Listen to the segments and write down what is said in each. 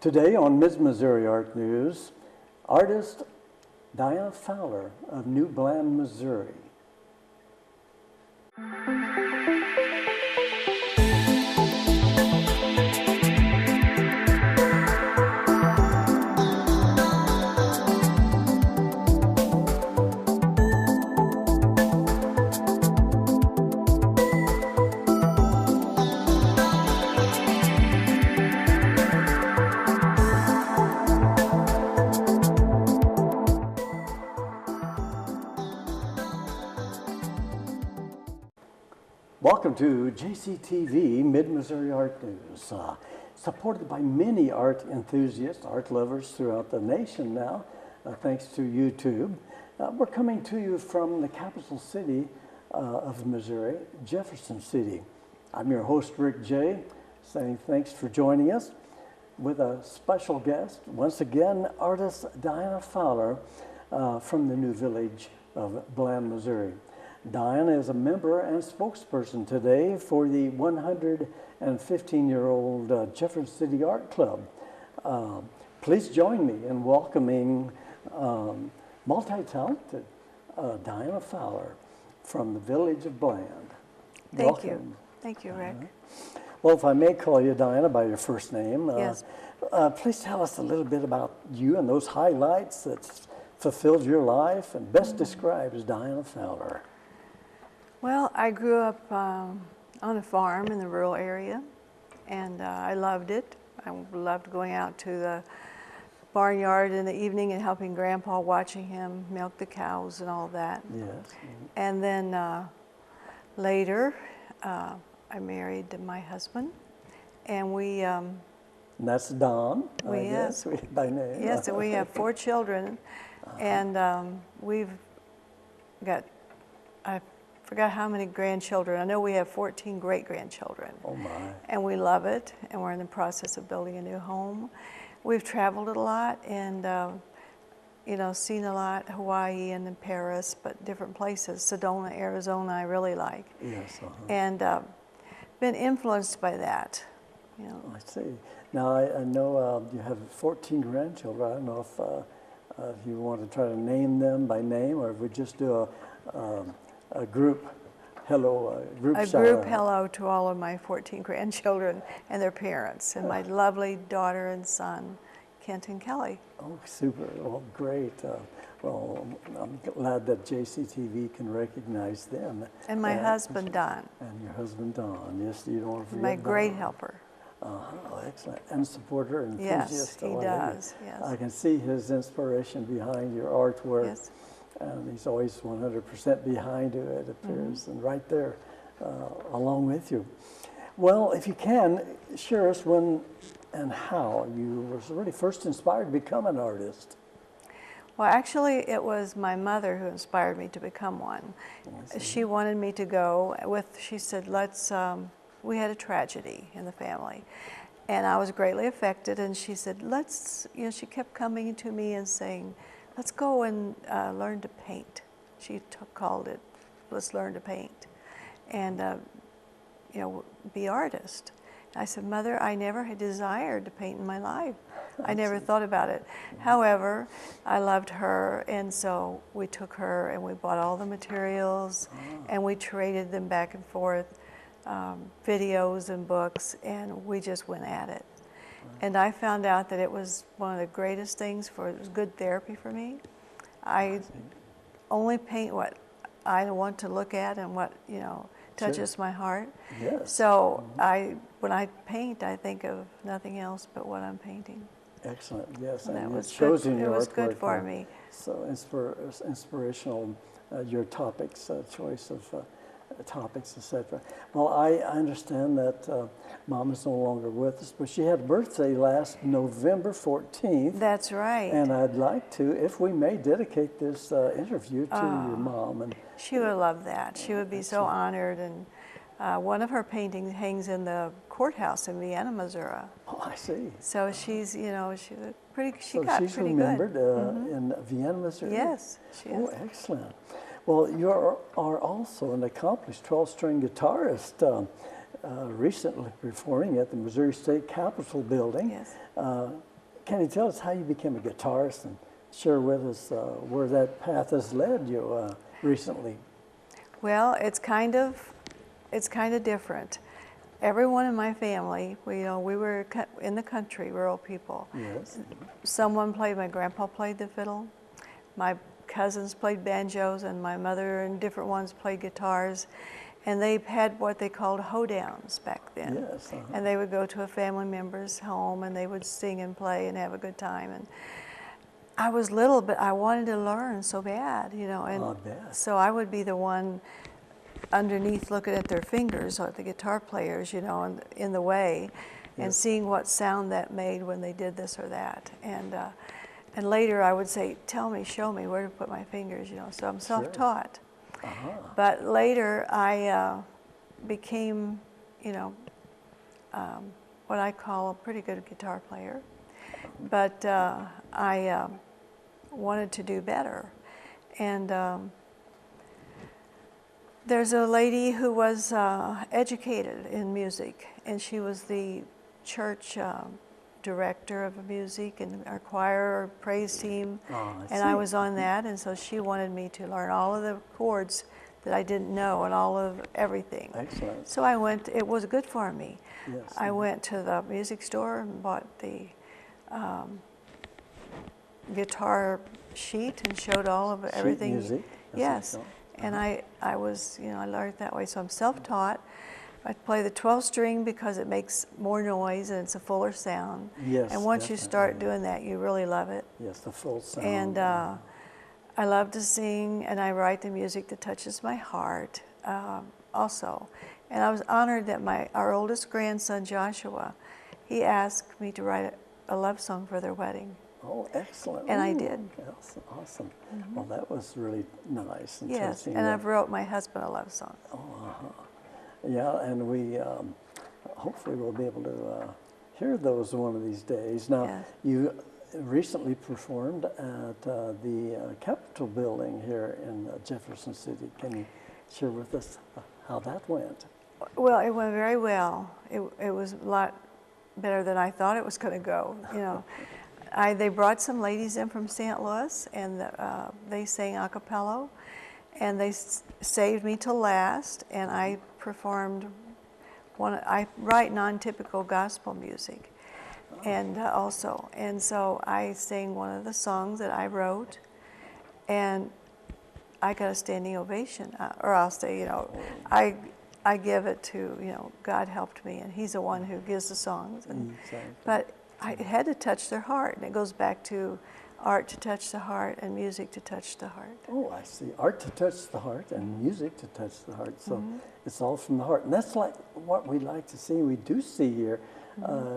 Today on Mid-Missouri Art News, artist Dianna Fowler of New Bland, Missouri. Welcome to JCTV Mid-Missouri Art News, supported by many art enthusiasts, art lovers throughout the nation now, thanks to YouTube. We're coming to you from the capital city of Missouri, Jefferson City. I'm your host, Rick J., saying thanks for joining us with a special guest, once again, artist Dianna Fowler from the new village of Bland, Missouri. Dianna is a member and spokesperson today for the 115-year-old Jefferson City Art Club. Please join me in welcoming multi-talented Dianna Fowler from the village of Bland. Thank you. Thank you, Rick. Well, if I may call you Dianna by your first name, yes. Please tell us a little bit about you and those highlights that fulfilled your life and best describes Dianna Fowler. Well, I grew up on a farm in the rural area, and I loved it. I loved going out to the barnyard in the evening and helping Grandpa, watching him milk the cows and all that. Yes. And then later, I married my husband, and we... and that's Don, yes, by name. Yes, and we have 4 children, and we've got... I forgot how many grandchildren. I know we have 14 great-grandchildren. Oh my. And we love it, and we're in the process of building a new home. We've traveled a lot and, seen a lot, Hawaii and in Paris, but different places. Sedona, Arizona, I really like. Yes. And been influenced by that, I see. Now, I know you have 14 grandchildren. I don't know if you want to try to name them by name, or if we just do a group hello, group hello to all of my 14 grandchildren and their parents, and my lovely daughter and son, Kent and Kelly. Oh, super. Well, great. Well, I'm glad that JCTV can recognize them. And my husband, Don. And your husband, Don. Yes, you don't want to forget my great Don. Helper. Oh, excellent. And supporter and enthusiast. Yes, he does. Yes. I can see his inspiration behind your artwork. Yes. And he's always 100% behind you, it appears, and right there along with you. Well, if you can, share us when and how you were really first inspired to become an artist. Well, actually, it was my mother who inspired me to become one. She wanted me to go she said, we had a tragedy in the family. And I was greatly affected, and she said, she kept coming to me and saying, let's go and learn to paint. She called it, let's learn to paint, and be artist. I said, Mother, I never had desired to paint in my life. I never thought about it. However, I loved her, and so we took her and we bought all the materials, and we traded them back and forth, videos and books, and we just went at it. And I found out that it was one of the greatest things it was good therapy for me. I only paint what I want to look at and what, touches my heart. Yes. So when I paint, I think of nothing else but what I'm painting. Excellent, yes. And and it was shows good, in your it was artwork, good for me. So inspirational, your topics, choice of topics, etc. Well, I understand that Mom is no longer with us, but she had a birthday last November 14th. That's right. And I'd like to, if we may, dedicate this interview to your mom. And she would love that. She would be so honored. And one of her paintings hangs in the courthouse in Dianna, Missouri. Oh, I see. So she's, she got pretty she's good. remembered in Dianna, Missouri? Yes, she is. Oh, excellent. Well, you are also an accomplished 12-string guitarist. recently performing at the Missouri State Capitol building. Yes. Can you tell us how you became a guitarist and share with us where that path has led you recently? Well, it's kind of different. Everyone in my family, we were in the country, rural people. Yes. My grandpa played the fiddle. My cousins played banjos, and my mother and different ones played guitars. And they had what they called hoedowns back then. Yes. And they would go to a family member's home, and they would sing and play and have a good time. And I was little, but I wanted to learn so bad, and so I would be the one underneath looking at their fingers, or the guitar players, and in the way, and seeing what sound that made when they did this or that. And later I would say, tell me, show me where to put my fingers, so I'm self-taught. But later I became, what I call a pretty good guitar player. But I wanted to do better. And there's a lady who was educated in music, and she was the church director of music and our choir or praise team, and I was on that, and so she wanted me to learn all of the chords that I didn't know and all of everything. Excellent. So it was good for me. Yes. I went to the music store and bought the guitar sheet and showed all of everything. Sheet music? Yes. And I was, I learned that way. So I'm self-taught. I play the 12-string because it makes more noise and it's a fuller sound. Yes. And once you start doing that, you really love it. Yes, the full sound. And I love to sing, and I write the music that touches my heart also. And I was honored that our oldest grandson, Joshua, he asked me to write a love song for their wedding. Oh, excellent. And I did. That's awesome. Well, that was really nice. And yes, touching. and I've wrote my husband a love song. Yeah, and we hopefully we'll be able to hear those one of these days. Now, you recently performed at the Capitol building here in Jefferson City. Can you share with us how that went? Well, it went very well. It was a lot better than I thought it was going to go. They brought some ladies in from St. Louis, and they sang a cappella, and they saved me till last, and I performed I write non-typical gospel music, and so I sang one of the songs that I wrote, and I got a standing ovation, or I'll say, I give it to, God helped me, and He's the one who gives the songs, but it had to touch their heart, and it goes back to art to touch the heart and music to touch the heart. Oh, I see. Art to touch the heart and music to touch the heart. So it's all from the heart. And that's like what we like to see. We do see here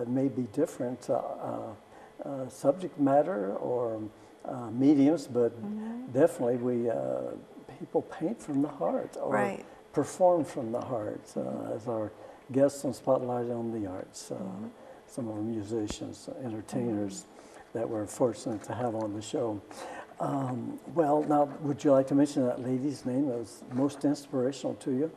maybe different subject matter or mediums, but definitely people paint from the heart or perform from the heart, as our guests on Spotlight on the Arts. Some of our musicians, entertainers that we're fortunate to have on the show. Well, now, would you like to mention that lady's name that was most inspirational to you?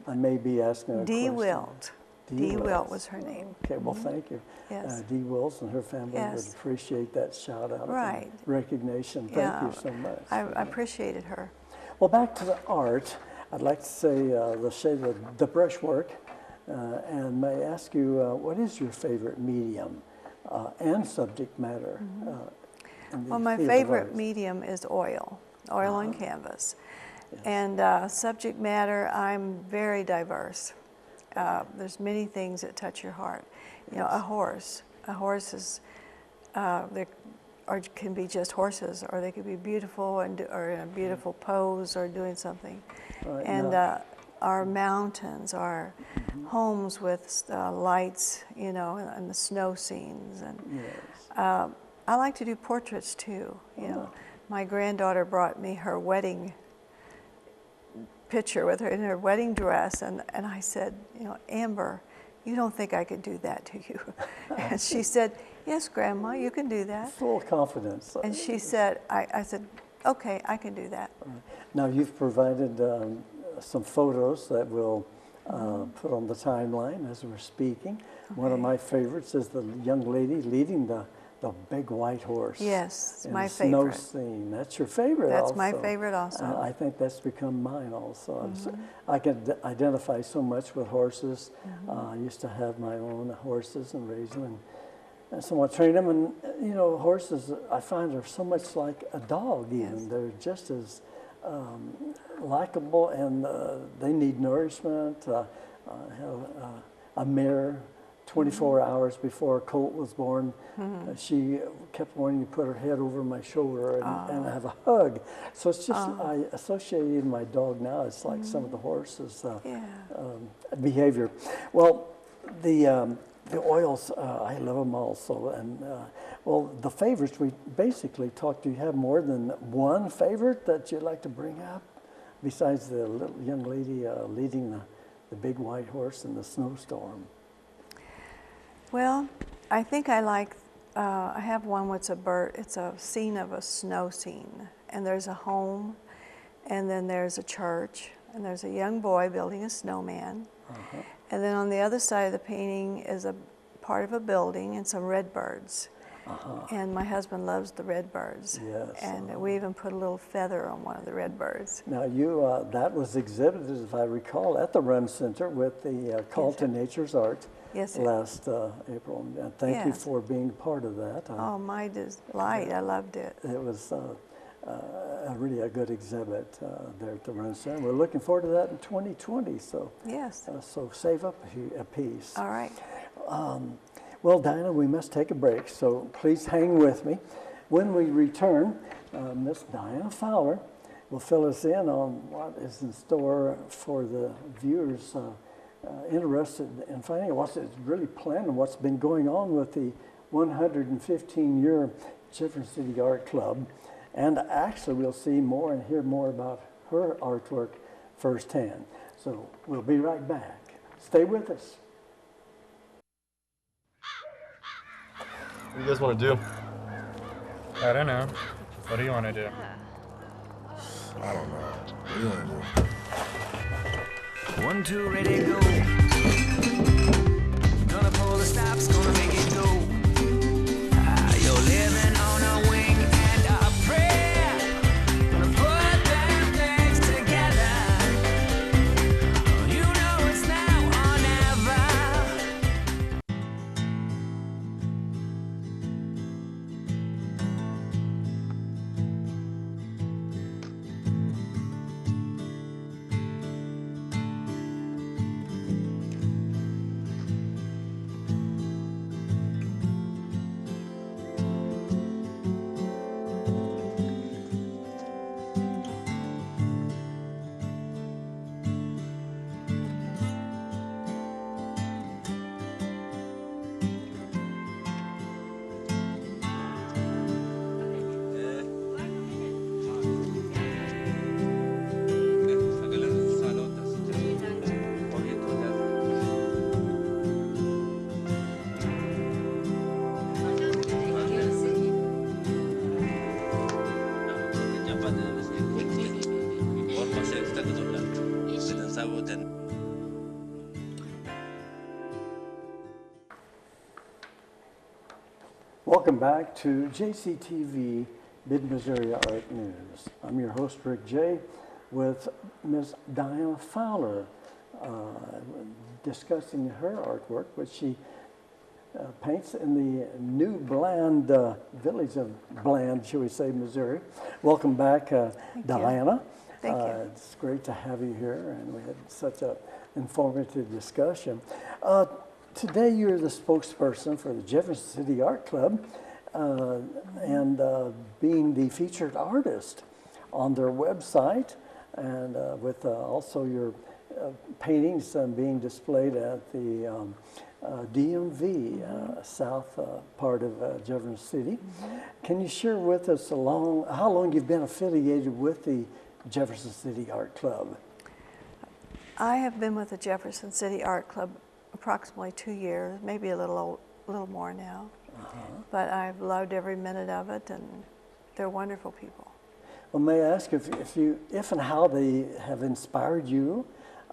I may be asking a question. Wilt. Dee Wilt was her name. Okay, well, thank you. Yes. Dee Wills and her family would appreciate that shout out and recognition. Thank you so much. I appreciated her. Well, back to the art, I'd like to say the shade of the brushwork. And may I ask you, what is your favorite medium and subject matter? Well, my favorite medium is oil on canvas. Yes. And subject matter, I'm very diverse. There's many things that touch your heart. A horse is, or can be just horses, or they could be beautiful or in a beautiful pose or doing something. Right, and our mountains, our homes with lights, and the snow scenes. And I like to do portraits too. My granddaughter brought me her wedding picture with her in her wedding dress, and I said, Amber, you don't think I could do that, do you? And she said, yes, Grandma, you can do that. Full confidence. And she said, I said, okay, I can do that. Now you've provided some photos that will put on the timeline as we're speaking. One of my favorites is the young lady leading the big white horse. Yes, it's in my the snow favorite. scene. That's your favorite That's also. my favorite also. I think that's become mine also. I can identify so much with horses. I used to have my own horses and raise them and somewhat train them. And, you know, horses, I find, are so much like a dog even. Yes. They're just as likable, and they need nourishment. I have a mare 24 hours before Colt was born. She kept wanting to put her head over my shoulder and have a hug. So it's just, I associate my dog now. It's like some of the horses' behavior. Well, the oils, I love them also. And well, the favorites, we basically talked. Do you have more than one favorite that you'd like to bring up besides the little young lady leading the big white horse in the snowstorm? Well, I think I like, I have one what's a bird, it's a scene of a snow scene. And there's a home, and then there's a church, and there's a young boy building a snowman. And then on the other side of the painting is a part of a building and some red birds. And my husband loves the red birds. Yes. And we even put a little feather on one of the red birds. Now, you that was exhibited, if I recall, at the Rem Center with the Call to Nature's Art. Yes, sir. Last April. And thank you for being part of that. Oh, my delight. I loved it. It was really a good exhibit there at the Rem Center. We're looking forward to that in 2020. So Yes. So save up a piece. All right. Well, Dianna, we must take a break, so please hang with me. When we return, Miss Dianna Fowler will fill us in on what is in store for the viewers interested in finding out what's really planned and what's been going on with the 115-year Jefferson City Art Club. And actually, we'll see more and hear more about her artwork firsthand. So we'll be right back. Stay with us. What do you guys want to do? I don't know. What do you want to do? I don't know. What do you want to do? 1, 2, ready, go. Gonna pull the stops, gonna make it go. You're living on a wing and a prayer. Gonna put them things together. You know it's now or never. Welcome back to JCTV Mid-Missouri Art News. I'm your host, Rick J., with Ms. Dianna Fowler discussing her artwork, which she paints in the new Bland village of Bland, shall we say, Missouri. Welcome back, Dianna. Thank you. It's great to have you here, and we had such an informative discussion. Today, you're the spokesperson for the Jefferson City Art Club and being the featured artist on their website, and with also your paintings being displayed at the DMV, south part of Jefferson City. Can you share with us how long you've been affiliated with the Jefferson City Art Club? I have been with the Jefferson City Art Club approximately 2 years, maybe a little more now. But I've loved every minute of it, and they're wonderful people. Well, may I ask if and how they have inspired you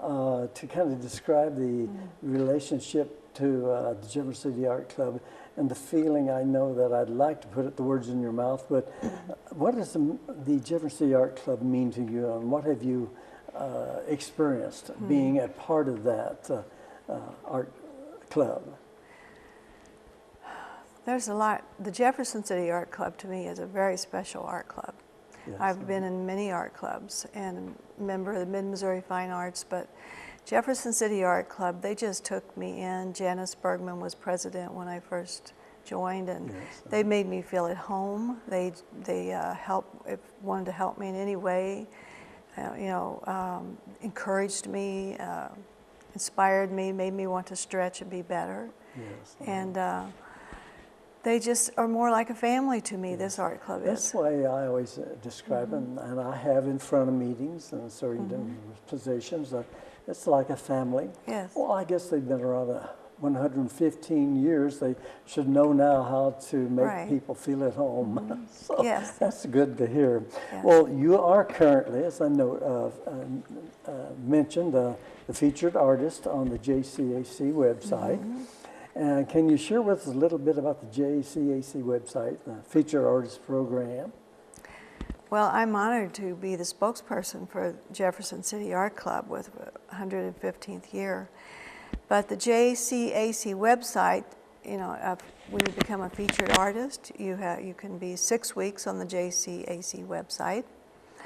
to kind of describe the relationship to the Jefferson City Art Club and the feeling. I know that I'd like to put the words in your mouth, but what does the Jefferson City Art Club mean to you, and what have you experienced being a part of that art club? There's a lot. The Jefferson City Art Club to me is a very special art club. Yes. I've been in many art clubs and a member of the Mid-Missouri Fine Arts, but Jefferson City Art Club, they just took me in. Janice Bergman was president when I first joined, and Yes. they made me feel at home. They wanted to help me in any way, encouraged me, inspired me, made me want to stretch and be better. Yes. And they just are more like a family to me, this art club That's is. the way I always describe them, and I have in front of meetings and certain positions. It's like a family. Yes. Well, I guess they've been around 115 years. They should know now how to make Right. people feel at home. So Yes. that's good to hear. Yes. Well, you are currently, as I mentioned, the featured artist on the JCAC website. And can you share with us a little bit about the JCAC website, the Featured Artist Program? Well, I'm honored to be the spokesperson for Jefferson City Art Club with 115th year. But the JCAC website, when you become a featured artist, you can be 6 weeks on the JCAC website.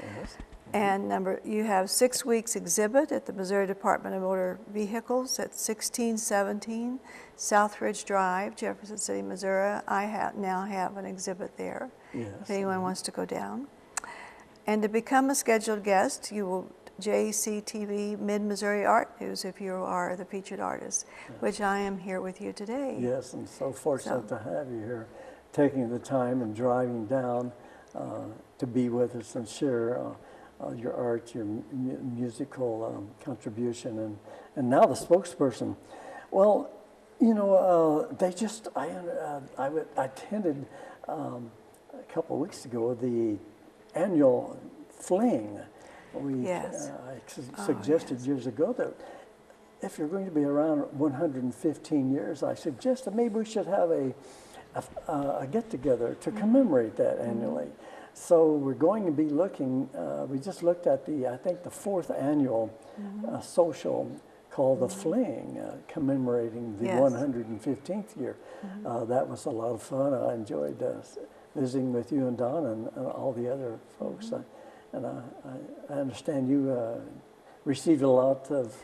Yes. And you have 6 weeks exhibit at the Missouri Department of Motor Vehicles at 1617 Southridge Drive, Jefferson City, Missouri. I now have an exhibit there, Yes. if anyone wants to go down. And to become a scheduled guest, you will JCTV Mid-Missouri Art News if you are the featured artist, which I am here with you today. Yes, and so fortunate to have you here, taking the time and driving down to be with us and share your art, your musical contribution, and now the spokesperson. Well, I attended a couple of weeks ago the annual fling. Yes. I suggested years ago that if you're going to be around 115 years, I suggested maybe we should have a get-together to commemorate that annually. So we're going to be looking, we just looked at I think the 4th annual social called The Fling, commemorating the 115th year. That was a lot of fun. I enjoyed visiting with you and Don and all the other folks. And I understand you received a lot of...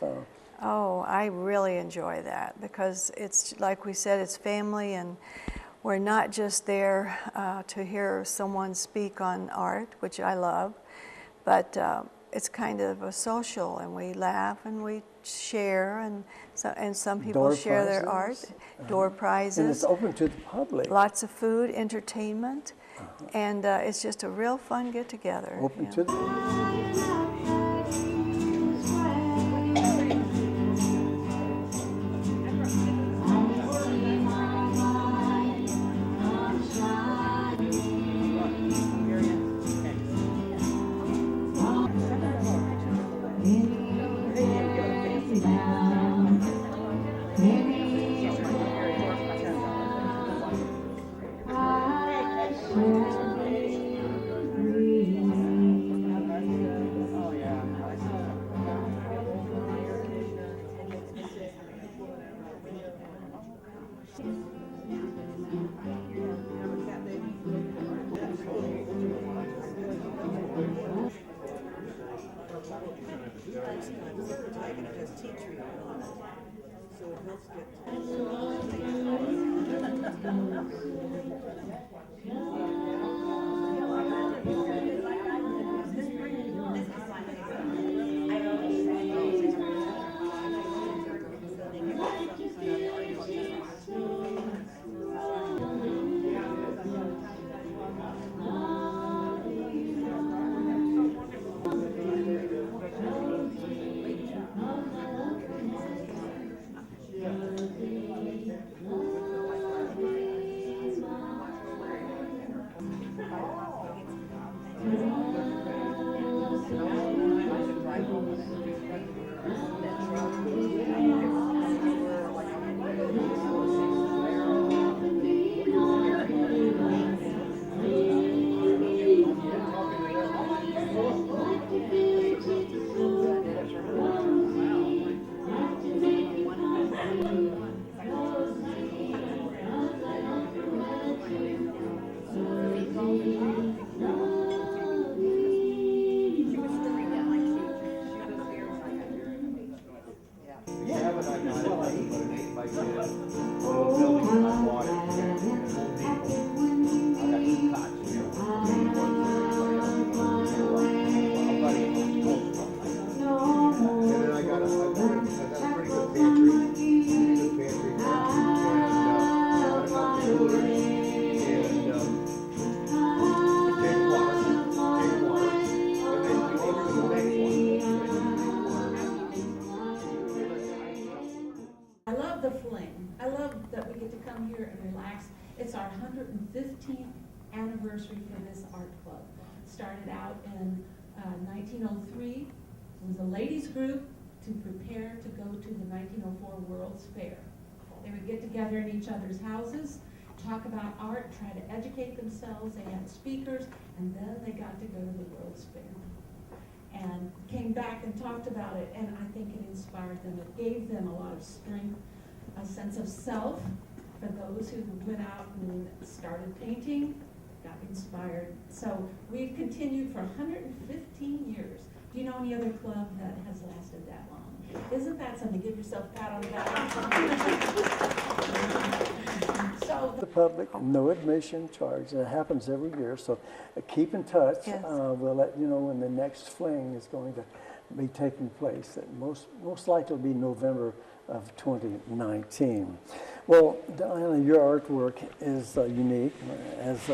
Oh, I really enjoy that because it's, like we said, it's family, and we're not just there to hear someone speak on art, which I love, but it's kind of a social, and we laugh and we share, and some people Door share their prizes. art, door prizes. And it's open to the public. Lots of food, entertainment, and it's just a real fun get-together. Open to the... our 115th anniversary for this art club. Started out in 1903. It was a ladies group to prepare to go to the 1904 World's Fair. They would get together in each other's houses, talk about art, try to educate themselves. They had speakers, and then they got to go to the World's Fair. And came back and talked about it, and I think it inspired them. It gave them a lot of strength, a sense of self for those who went out and started painting, got inspired. So we've continued for 115 years. Do you know any other club that has lasted that long? Isn't that something? Give yourself a pat on the back. So The public, no admission charge. It happens every year, so keep in touch. Yes. We'll let you know when the next fling is going to be taking place. It most likely will be November of 2019. Well, Dianna, your artwork is unique, as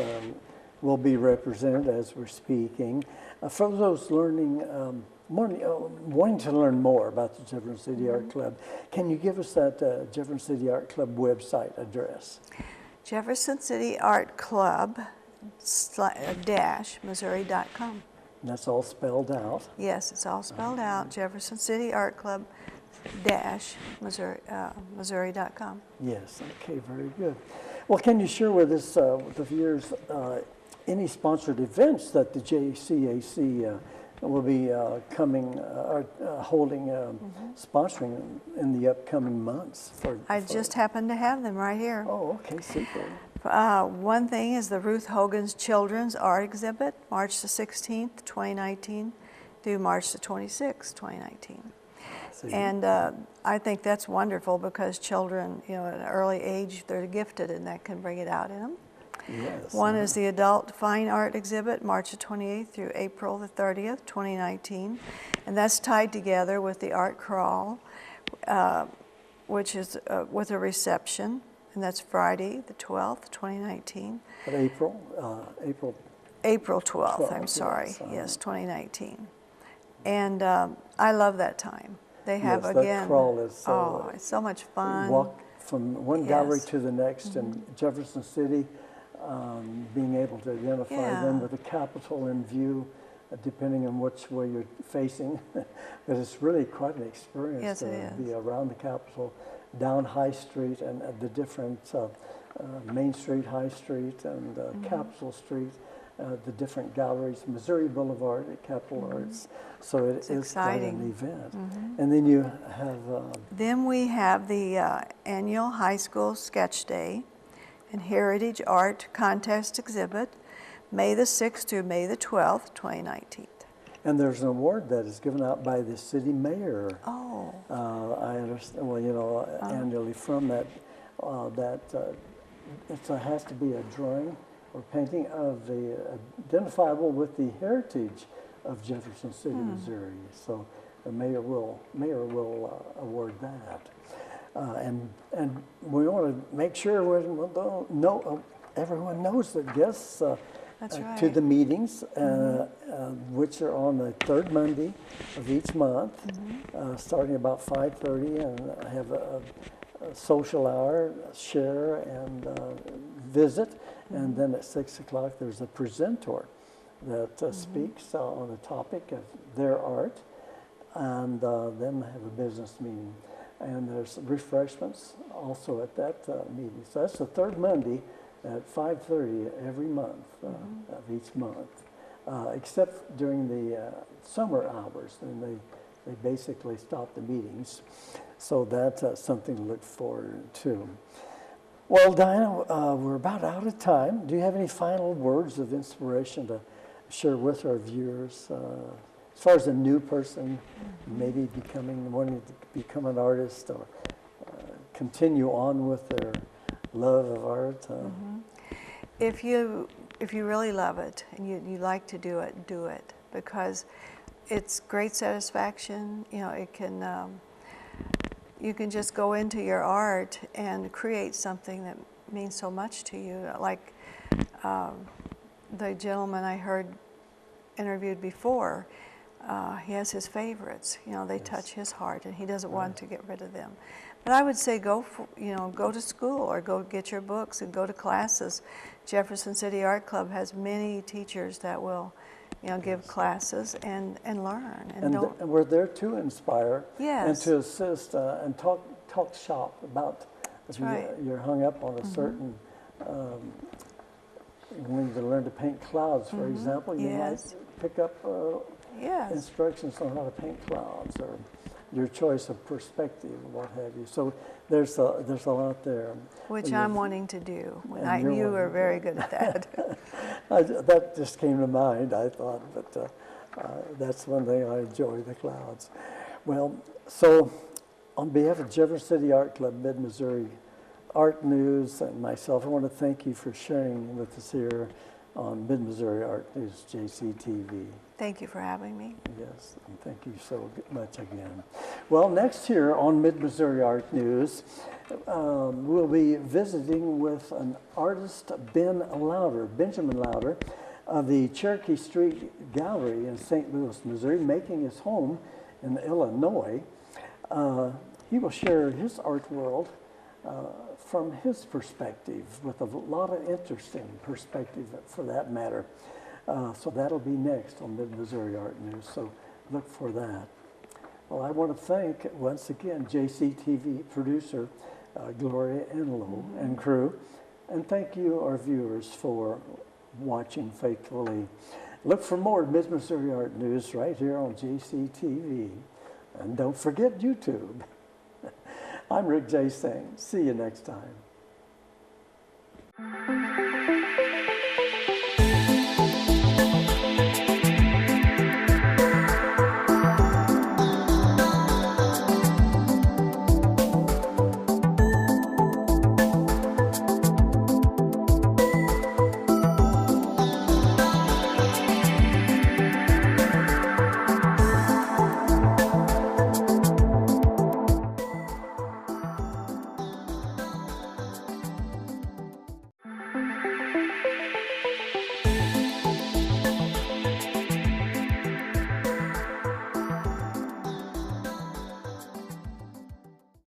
will be represented as we're speaking. For those learning, wanting to learn more about the Jefferson City Art Club, can you give us that Jefferson City Art Club website address? Jefferson City Art Club -Missouri.com. That's all spelled out. Yes, it's all spelled out. Jefferson City Art Club Missouri.com. Yes, okay, very good. Well, can you share with us, with the viewers, any sponsored events that the JCAC will be holding, sponsoring in the upcoming months? I just happen to have them right here. Oh, okay, super. One thing is the Ruth Hogan's Children's Art Exhibit, March the 16th, 2019 through March the 26th, 2019. And I think that's wonderful because children, at an early age, they're gifted and that can bring it out in them. Yes. One is the Adult Fine Art Exhibit, March the 28th through April the 30th, 2019. And that's tied together with the Art Crawl, which is with a reception. And that's Friday the 12th, 2019. But April 12th, I'm sorry. Yes, 2019. And I love that time. They have, yes, again, that crawl is it's so much fun. Walk from one gallery Yes. to the next in Jefferson City, being able to identify them with the Capitol in view, depending on which way you're facing. But it's really quite an experience Yes, to it is. be around the Capitol, down High Street and the different Main Street, High Street, and Capitol Street, the different galleries, Missouri Boulevard at Capitol Arts. So it's exciting. quite an event. And then you have... Then we have the annual high school sketch day and heritage art contest exhibit, May the 6th through May the 12th, 2019. And there's an award that is given out by the city mayor. Oh. I understand. Well, annually from that, it has to be a drawing or painting of the identifiable with the heritage of Jefferson City, Missouri. So the mayor will award that. And we want to make sure everyone knows that guests That's to right. the meetings, which are on the third Monday of each month, starting about 5:30, and have a social hour, share, and visit. And then at 6 o'clock, there's a presenter that speaks on a topic of their art, and then have a business meeting. And there's refreshments also at that meeting. So that's the third Monday at 5:30 every month of each month, except during the summer hours. Then they basically stop the meetings. So that's something to look forward to. Well, Dianna, we're about out of time. Do you have any final words of inspiration to share with our viewers? As far as a new person, maybe wanting to become an artist or continue on with their love of art. If you really love it and you like to do it because it's great satisfaction. It can you can just go into your art and create something that means so much to you. Like the gentleman I heard interviewed before, he has his favorites. They touch his heart, and he doesn't want to get rid of them. And I would say go go to school or go get your books and go to classes. Jefferson City Art Club has many teachers that will, give classes and learn. And don't. And we're there to inspire and Yes. to assist and talk shop about if right. you're hung up on a certain. When you learn to paint clouds, for example, you Yes. might pick up Yes. instructions on how to paint clouds or your choice of perspective, what have you. So there's a lot there. Which And I'm wanting to do. and you're You are wanting- very good at that. that just came to mind, I thought, but that's one thing I enjoy, the clouds. Well, so on behalf of Jefferson City Art Club, Mid-Missouri Art News, and myself, I want to thank you for sharing with us here on Mid-Missouri Art News, JCTV. Thank you for having me. Yes, and thank you so much again. Well, next here on Mid-Missouri Art News, we'll be visiting with an artist, Benjamin Lauder, of the Cherokee Street Gallery in St. Louis, Missouri, making his home in Illinois. He will share his art world from his perspective, with a lot of interesting perspective for that matter. So that'll be next on Mid-Missouri Art News, so look for that. Well, I want to thank once again JCTV producer Gloria Enlow and crew, and thank you, our viewers, for watching faithfully. Look for more Mid-Missouri Art News right here on JCTV, and don't forget YouTube. I'm Rick J. Singh. See you next time.